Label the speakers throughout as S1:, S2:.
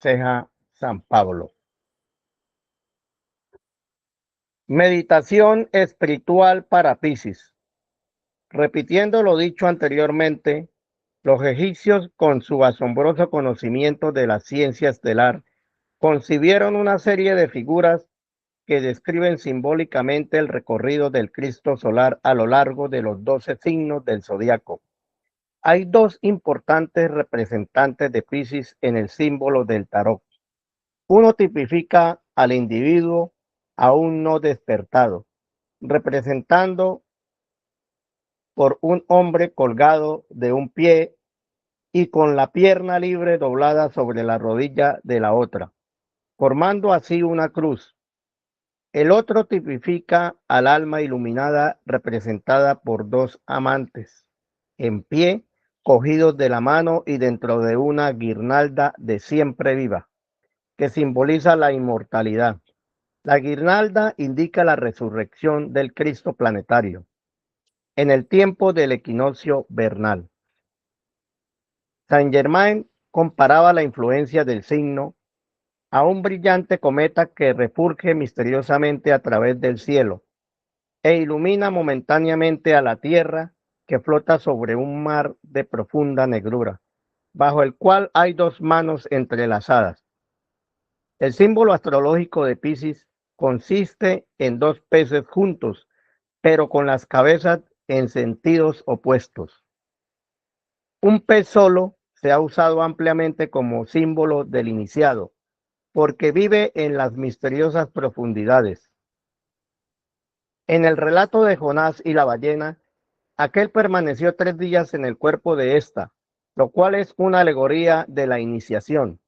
S1: aconseja San Pablo. Meditación espiritual para Piscis. Repitiendo lo dicho anteriormente, los egipcios, con su asombroso conocimiento de la ciencia estelar, concibieron una serie de figuras que describen simbólicamente el recorrido del Cristo solar a lo largo de los 12 signos del zodiaco. Hay dos importantes representantes de Piscis en el símbolo del tarot. Uno tipifica al individuo aún no despertado, representando por un hombre colgado de un pie y con la pierna libre doblada sobre la rodilla de la otra, formando así una cruz. El otro tipifica al alma iluminada representada por dos amantes, en pie, cogidos de la mano y dentro de una guirnalda de siempre viva, que simboliza la inmortalidad. La guirnalda indica la resurrección del Cristo planetario en el tiempo del equinoccio vernal. Saint-Germain comparaba la influencia del signo a un brillante cometa que refulge misteriosamente a través del cielo e ilumina momentáneamente a la Tierra, que flota sobre un mar de profunda negrura, bajo el cual hay dos manos entrelazadas. El símbolo astrológico de Piscis consiste en dos peces juntos, pero con las cabezas en sentidos opuestos. Un pez solo se ha usado ampliamente como símbolo del iniciado, porque vive en las misteriosas profundidades. En el relato de Jonás y la ballena, aquel permaneció 3 días en el cuerpo de ésta, lo cual es una alegoría de la iniciación.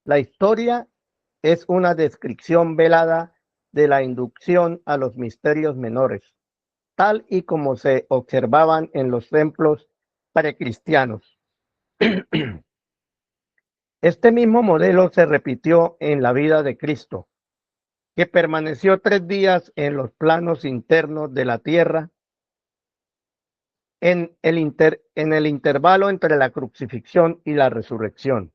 S1: La historia es una descripción velada de la inducción a los misterios menores, tal y como se observaban en los templos precristianos. Este mismo modelo se repitió en la vida de Cristo, que permaneció 3 días en los planos internos de la tierra, en el intervalo entre la crucifixión y la resurrección.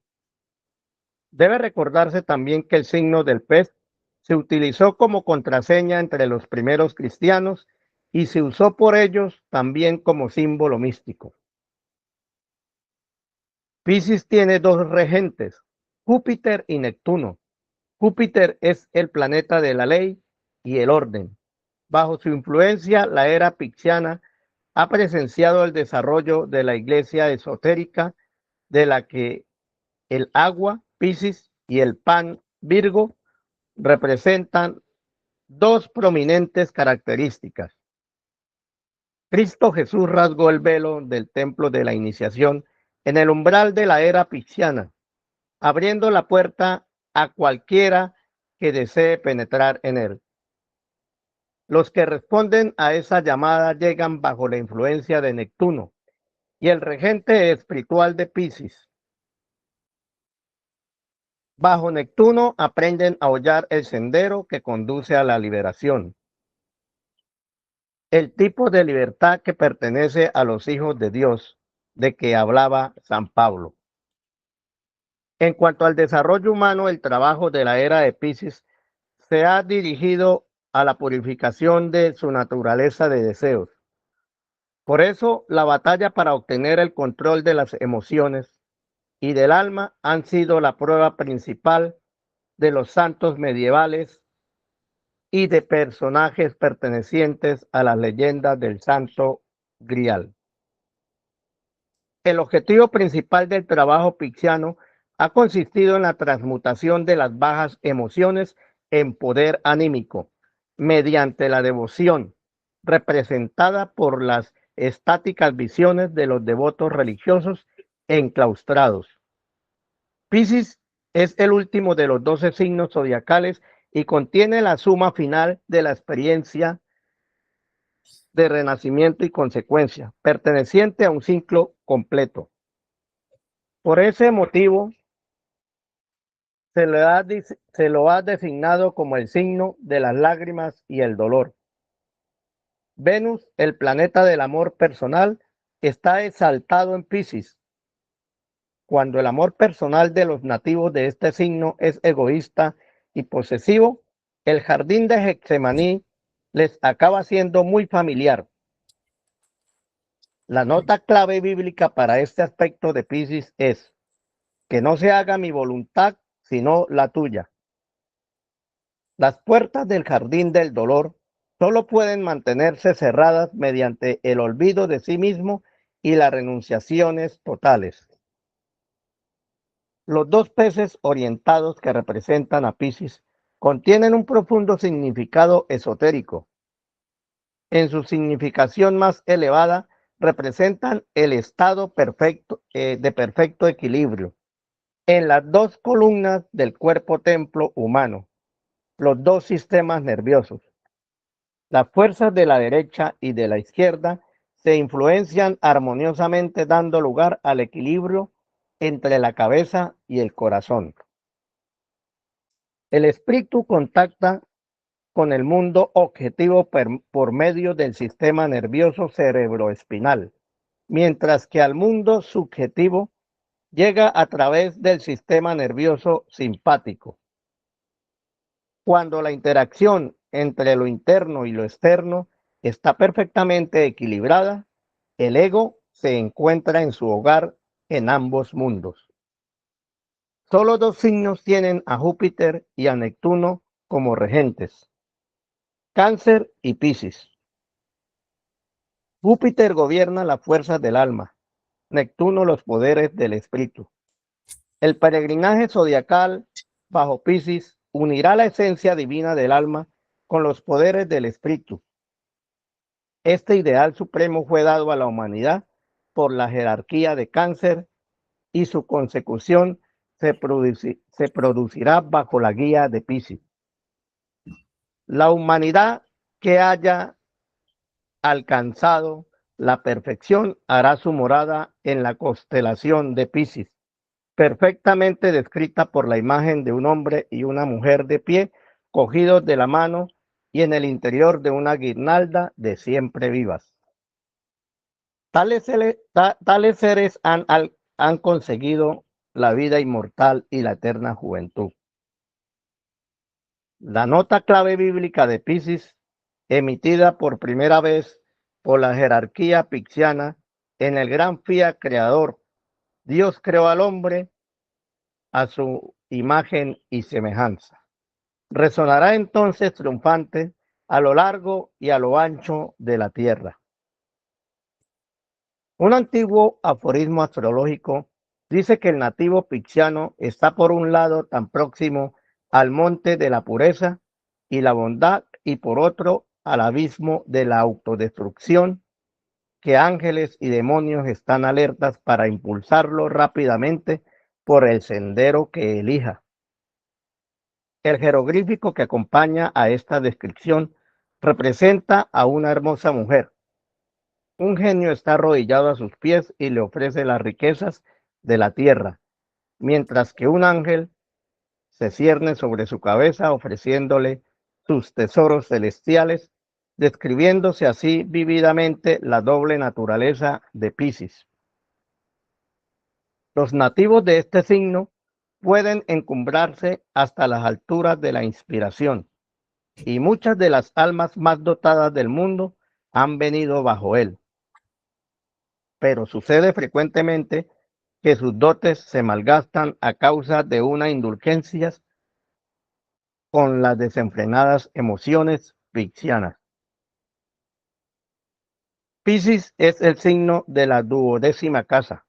S1: Debe recordarse también que el signo del pez se utilizó como contraseña entre los primeros cristianos y se usó por ellos también como símbolo místico. Piscis tiene dos regentes, Júpiter y Neptuno. Júpiter es el planeta de la ley y el orden. Bajo su influencia, la era pisciana ha presenciado el desarrollo de la iglesia esotérica, de la que el agua, Piscis, y el pan, Virgo, representan dos prominentes características. Cristo Jesús rasgó el velo del templo de la iniciación en el umbral de la era pisciana, abriendo la puerta a cualquiera que desee penetrar en él. Los que responden a esa llamada llegan bajo la influencia de Neptuno y el regente espiritual de Piscis. Bajo Neptuno aprenden a hollar el sendero que conduce a la liberación, el tipo de libertad que pertenece a los hijos de Dios, de que hablaba San Pablo. En cuanto al desarrollo humano, el trabajo de la era de Piscis se ha dirigido a la purificación de su naturaleza de deseos. Por eso, la batalla para obtener el control de las emociones y del alma han sido la prueba principal de los santos medievales y de personajes pertenecientes a las leyendas del Santo Grial. El objetivo principal del trabajo pisciano ha consistido en la transmutación de las bajas emociones en poder anímico, mediante la devoción, representada por las estáticas visiones de los devotos religiosos enclaustrados. Piscis es el último de los 12 signos zodiacales y contiene la suma final de la experiencia de renacimiento y consecuencia, perteneciente a un ciclo completo. Por ese motivo, se lo ha designado como el signo de las lágrimas y el dolor. Venus, el planeta del amor personal, está exaltado en Piscis, Cuando el amor personal de los nativos de este signo es egoísta y posesivo, el jardín de Getsemaní les acaba siendo muy familiar. La nota clave bíblica para este aspecto de Piscis es: que no se haga mi voluntad, sino la tuya. Las puertas del jardín del dolor solo pueden mantenerse cerradas mediante el olvido de sí mismo y las renunciaciones totales. Los dos peces orientados que representan a Piscis contienen un profundo significado esotérico. En su significación más elevada, representan el estado perfecto, de perfecto equilibrio en las dos columnas del cuerpo templo humano, los dos sistemas nerviosos. Las fuerzas de la derecha y de la izquierda se influencian armoniosamente, dando lugar al equilibrio entre la cabeza y el corazón. El espíritu contacta con el mundo objetivo por medio del sistema nervioso cerebroespinal, mientras que al mundo subjetivo llega a través del sistema nervioso simpático. Cuando la interacción entre lo interno y lo externo está perfectamente equilibrada, el ego se encuentra en su hogar en ambos mundos. Solo dos signos tienen a Júpiter y a Neptuno como regentes: Cáncer y Piscis. Júpiter gobierna las fuerzas del alma, Neptuno los poderes del espíritu. El peregrinaje zodiacal bajo Piscis unirá la esencia divina del alma con los poderes del espíritu. Este ideal supremo fue dado a la humanidad por la jerarquía de Cáncer y su consecución se producirá bajo la guía de Piscis. La humanidad que haya alcanzado la perfección hará su morada en la constelación de Piscis, perfectamente descrita por la imagen de un hombre y una mujer de pie, cogidos de la mano y en el interior de una guirnalda de siempre vivas. Tales seres han conseguido la vida inmortal y la eterna juventud. La nota clave bíblica de Piscis, emitida por primera vez por la jerarquía picciana en el gran Fiat creador: Dios creó al hombre a su imagen y semejanza. Resonará entonces triunfante a lo largo y a lo ancho de la tierra. Un antiguo aforismo astrológico dice que el nativo picciano está por un lado tan próximo al monte de la pureza y la bondad, y por otro al abismo de la autodestrucción, que ángeles y demonios están alertas para impulsarlo rápidamente por el sendero que elija. El jeroglífico que acompaña a esta descripción representa a una hermosa mujer. Un genio está arrodillado a sus pies y le ofrece las riquezas de la tierra, mientras que un ángel se cierne sobre su cabeza ofreciéndole sus tesoros celestiales, describiéndose así vívidamente la doble naturaleza de Piscis. Los nativos de este signo pueden encumbrarse hasta las alturas de la inspiración, y muchas de las almas más dotadas del mundo han venido bajo él. Pero sucede frecuentemente que sus dotes se malgastan a causa de una indulgencia con las desenfrenadas emociones piscianas. Piscis es el signo de la 12ª casa.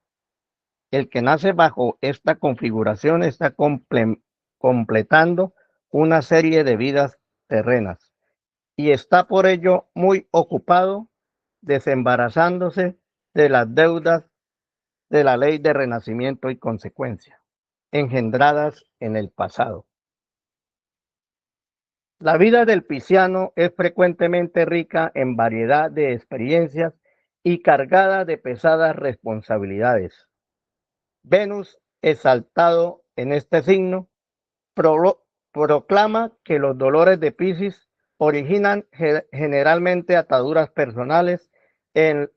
S1: El que nace bajo esta configuración está completando una serie de vidas terrenas y está por ello muy ocupado desembarazándose de las deudas de la ley de renacimiento y consecuencia engendradas en el pasado. La vida del pisciano es frecuentemente rica en variedad de experiencias y cargada de pesadas responsabilidades. Venus, exaltado en este signo, proclama que los dolores de Piscis originan generalmente ataduras personales en,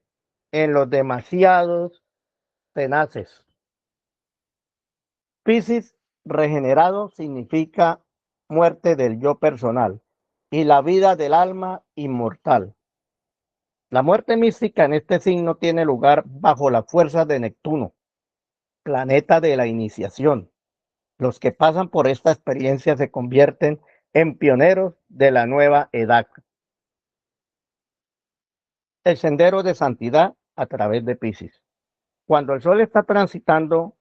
S1: en los demasiados tenaces. Piscis regenerado significa muerte del yo personal y la vida del alma inmortal. La muerte mística en este signo tiene lugar bajo la fuerza de Neptuno, planeta de la iniciación. Los que pasan por esta experiencia se convierten en pioneros de la nueva edad. El sendero de santidad a través de Piscis. Cuando el Sol está transitando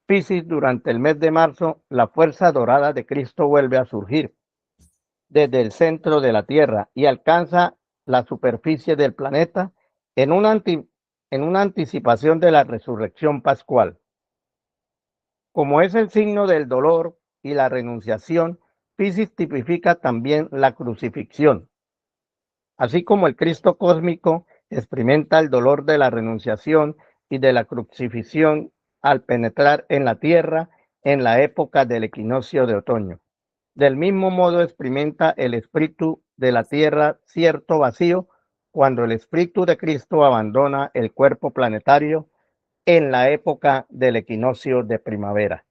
S1: Piscis durante el mes de marzo, la fuerza dorada de Cristo vuelve a surgir desde el centro de la Tierra y alcanza la superficie del planeta en una anticipación de la resurrección pascual. Como es el signo del dolor y la renunciación, Piscis tipifica también la crucifixión. Así como el Cristo cósmico experimenta el dolor de la renunciación y de la crucifixión al penetrar en la tierra en la época del equinoccio de otoño. Del mismo modo experimenta el espíritu de la tierra cierto vacío cuando el espíritu de Cristo abandona el cuerpo planetario en la época del equinoccio de primavera.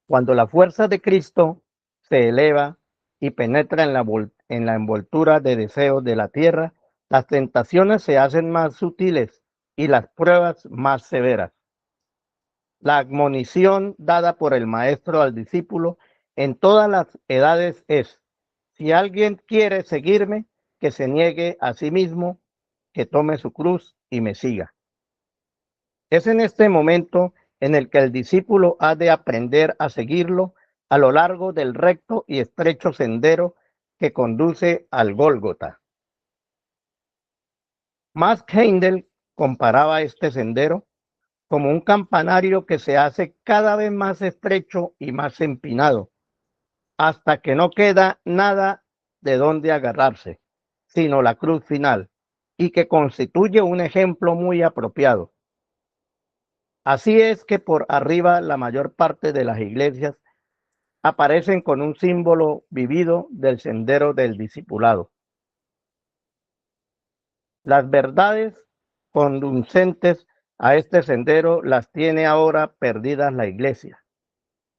S1: Cuando la fuerza de Cristo se eleva y penetra en la envoltura de deseos de la tierra, las tentaciones se hacen más sutiles y las pruebas más severas. La admonición dada por el maestro al discípulo en todas las edades es: si alguien quiere seguirme, que se niegue a sí mismo, que tome su cruz y me siga. Es en este momento en el que el discípulo ha de aprender a seguirlo a lo largo del recto y estrecho sendero que conduce al Gólgota. Max Heindel comparaba este sendero como un campanario que se hace cada vez más estrecho y más empinado, hasta que no queda nada de donde agarrarse, sino la cruz final, y que constituye un ejemplo muy apropiado. Así es que por arriba la mayor parte de las iglesias aparecen con un símbolo vivido del sendero del discipulado. Las verdades conducentes a este sendero las tiene ahora perdidas la iglesia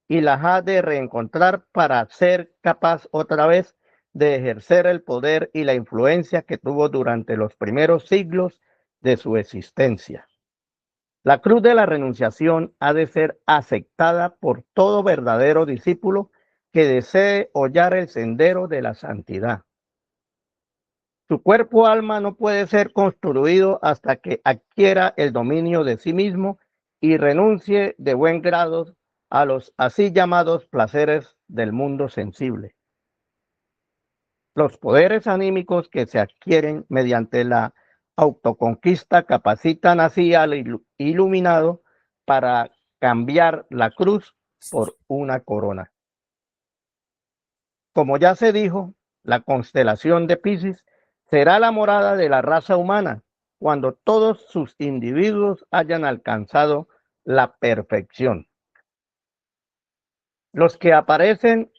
S1: y las ha de reencontrar para ser capaz otra vez de ejercer el poder y la influencia que tuvo durante los primeros siglos de su existencia. La cruz de la renunciación ha de ser aceptada por todo verdadero discípulo que desee hollar el sendero de la santidad. Su cuerpo-alma no puede ser construido hasta que adquiera el dominio de sí mismo y renuncie de buen grado a los así llamados placeres del mundo sensible. Los poderes anímicos que se adquieren mediante la autoconquista capacitan así al iluminado para cambiar la cruz por una corona. Como ya se dijo, la constelación de Piscis será la morada de la raza humana cuando todos sus individuos hayan alcanzado la perfección. Los que aprenden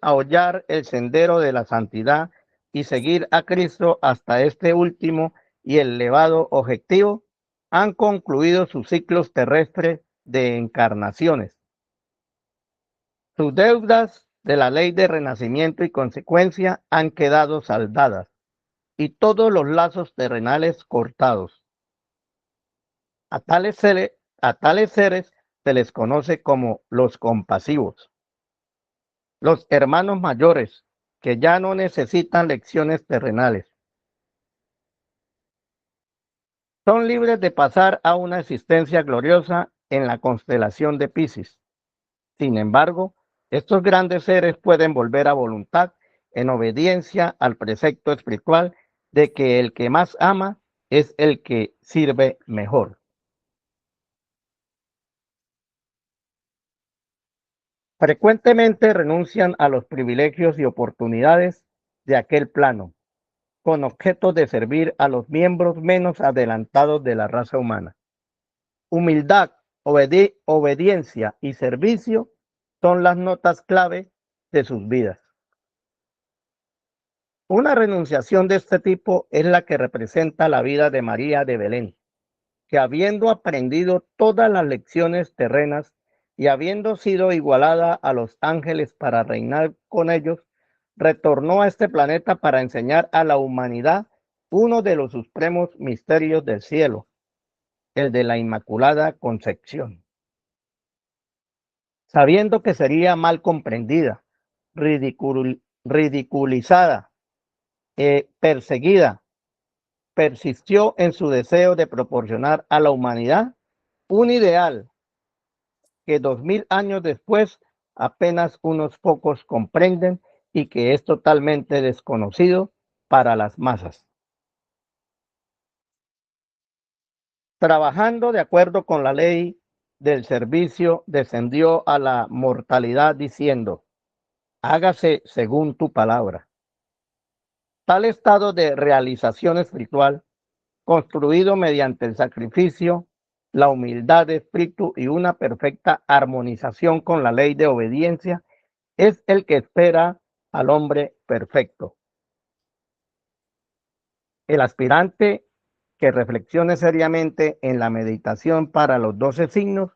S1: a hollar el sendero de la santidad y seguir a Cristo hasta este último y elevado objetivo, han concluido sus ciclos terrestres de encarnaciones. Sus deudas de la ley de renacimiento y consecuencia han quedado saldadas y todos los lazos terrenales cortados. A tales seres se les conoce como los compasivos, los hermanos mayores que ya no necesitan lecciones terrenales. Son libres de pasar a una existencia gloriosa en la constelación de Piscis. Sin embargo, estos grandes seres pueden volver a voluntad en obediencia al precepto espiritual de que el que más ama es el que sirve mejor. Frecuentemente renuncian a los privilegios y oportunidades de aquel plano, con objeto de servir a los miembros menos adelantados de la raza humana. Humildad, obediencia y servicio son las notas clave de sus vidas. Una renunciación de este tipo es la que representa la vida de María de Belén, que habiendo aprendido todas las lecciones terrenas y habiendo sido igualada a los ángeles para reinar con ellos, retornó a este planeta para enseñar a la humanidad uno de los supremos misterios del cielo, el de la Inmaculada Concepción. Sabiendo que sería mal comprendida, ridiculizada, perseguida, persistió en su deseo de proporcionar a la humanidad un ideal que 2000 años después apenas unos pocos comprenden y que es totalmente desconocido para las masas. Trabajando de acuerdo con la ley del servicio, descendió a la mortalidad diciendo: hágase según tu palabra. Tal estado de realización espiritual, construido mediante el sacrificio, la humildad de espíritu y una perfecta armonización con la ley de obediencia, es el que espera al hombre perfecto. El aspirante que reflexione seriamente en la meditación para los 12 signos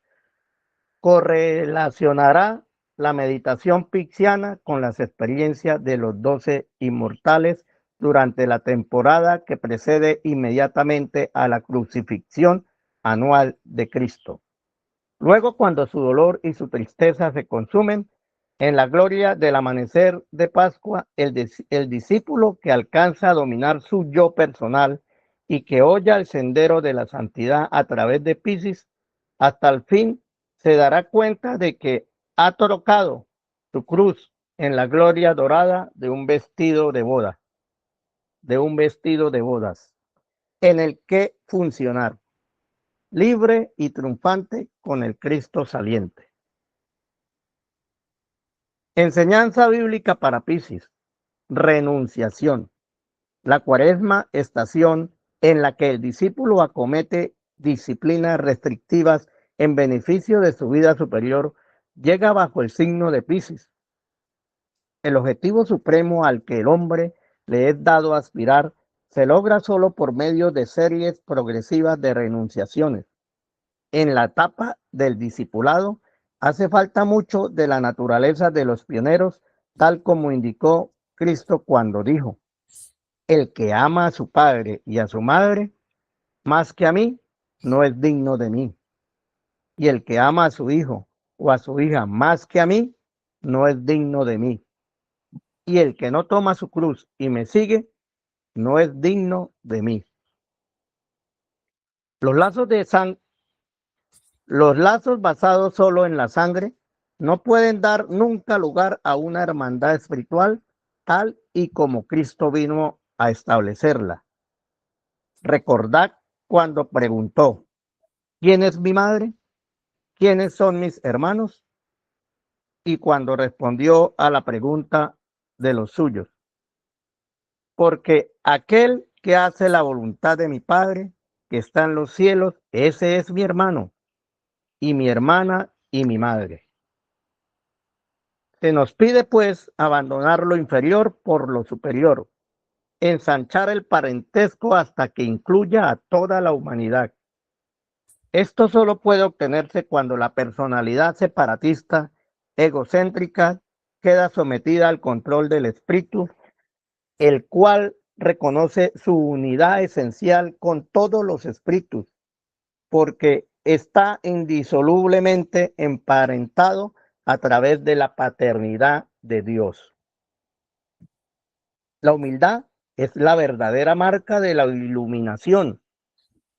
S1: correlacionará la meditación pixiana con las experiencias de los 12 inmortales durante la temporada que precede inmediatamente a la crucifixión anual de Cristo. Luego, cuando su dolor y su tristeza se consumen, en la gloria del amanecer de Pascua, el discípulo que alcanza a dominar su yo personal y que holla el sendero de la santidad a través de Piscis, hasta el fin se dará cuenta de que ha trocado su cruz en la gloria dorada de un vestido de boda, en el que funcionar, libre y triunfante con el Cristo saliente. Enseñanza bíblica para Piscis: renunciación. La cuaresma, estación en la que el discípulo acomete disciplinas restrictivas en beneficio de su vida superior, llega bajo el signo de Piscis. El objetivo supremo al que el hombre le es dado aspirar se logra solo por medio de series progresivas de renunciaciones. En la etapa del discipulado hace falta mucho de la naturaleza de los pioneros, tal como indicó Cristo cuando dijo: el que ama a su padre y a su madre más que a mí, no es digno de mí. Y el que ama a su hijo o a su hija más que a mí, no es digno de mí. Y el que no toma su cruz y me sigue, no es digno de mí. Los lazos de los lazos basados solo en la sangre no pueden dar nunca lugar a una hermandad espiritual tal y como Cristo vino a establecerla. Recordad cuando preguntó: ¿quién es mi madre? ¿Quiénes son mis hermanos? Y cuando respondió a la pregunta de los suyos: porque aquel que hace la voluntad de mi Padre que está en los cielos, ese es mi hermano y mi hermana y mi madre. Se nos pide pues abandonar lo inferior por lo superior, ensanchar el parentesco hasta que incluya a toda la humanidad. Esto solo puede obtenerse cuando la personalidad separatista, egocéntrica, queda sometida al control del espíritu, el cual reconoce su unidad esencial con todos los espíritus, porque está indisolublemente emparentado a través de la paternidad de Dios. La humildad es la verdadera marca de la iluminación.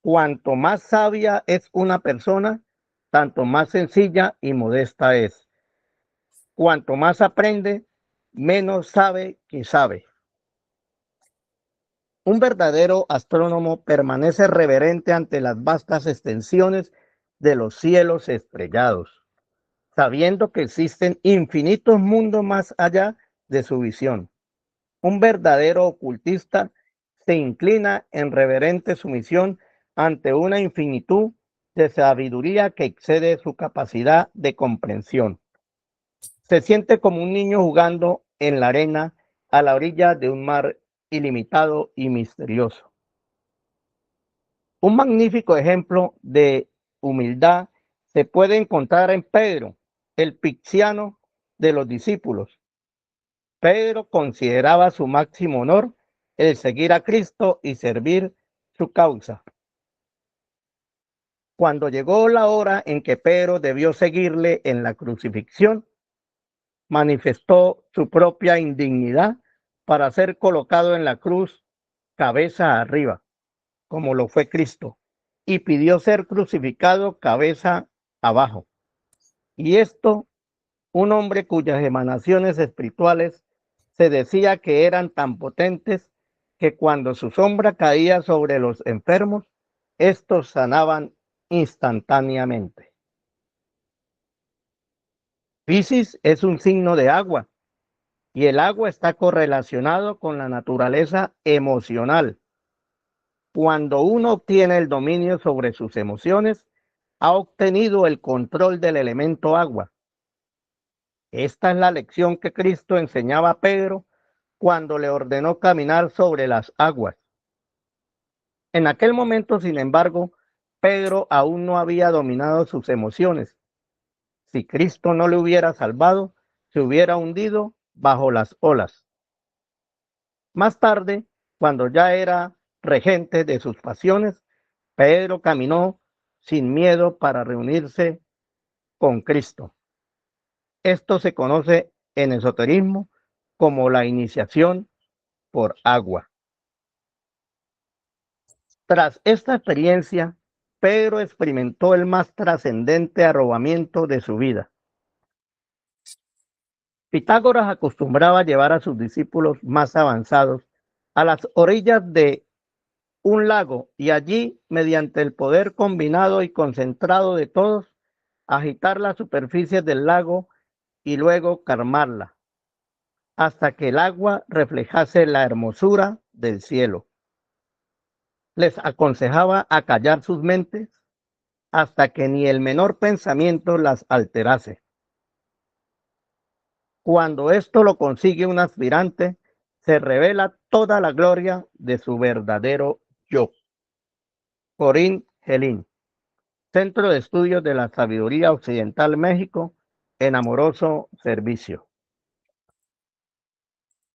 S1: Cuanto más sabia es una persona, tanto más sencilla y modesta es. Cuanto más aprende, menos sabe que sabe. Un verdadero astrónomo permanece reverente ante las vastas extensiones de los cielos estrellados, sabiendo que existen infinitos mundos más allá de su visión. Un verdadero ocultista se inclina en reverente sumisión ante una infinitud de sabiduría que excede su capacidad de comprensión. Se siente como un niño jugando en la arena a la orilla de un mar ilimitado y misterioso. Un magnífico ejemplo de humildad se puede encontrar en Pedro, el picciano de los discípulos. Pedro consideraba su máximo honor el seguir a Cristo y servir su causa. Cuando llegó la hora en que Pedro debió seguirle en la crucifixión, manifestó su propia indignidad para ser colocado en la cruz cabeza arriba, como lo fue Cristo, y pidió ser crucificado cabeza abajo. Y esto, un hombre cuyas emanaciones espirituales se decía que eran tan potentes que cuando su sombra caía sobre los enfermos, estos sanaban instantáneamente. Piscis es un signo de agua y el agua está correlacionado con la naturaleza emocional. Cuando uno obtiene el dominio sobre sus emociones, ha obtenido el control del elemento agua. Esta es la lección que Cristo enseñaba a Pedro cuando le ordenó caminar sobre las aguas. En aquel momento, sin embargo, Pedro aún no había dominado sus emociones. Si Cristo no le hubiera salvado, se hubiera hundido bajo las olas. Más tarde, cuando ya era regente de sus pasiones, Pedro caminó sin miedo para reunirse con Cristo. Esto se conoce en esoterismo como la iniciación por agua. Tras esta experiencia, Pedro experimentó el más trascendente arrobamiento de su vida. Pitágoras acostumbraba llevar a sus discípulos más avanzados a las orillas de un lago y allí, mediante el poder combinado y concentrado de todos, agitar la superficie del lago y luego calmarla, hasta que el agua reflejase la hermosura del cielo. Les aconsejaba acallar sus mentes hasta que ni el menor pensamiento las alterase. Cuando esto lo consigue un aspirante, se revela toda la gloria de su verdadero yo. Corinne Helin, Centro de Estudios de la Sabiduría Occidental México, en amoroso servicio.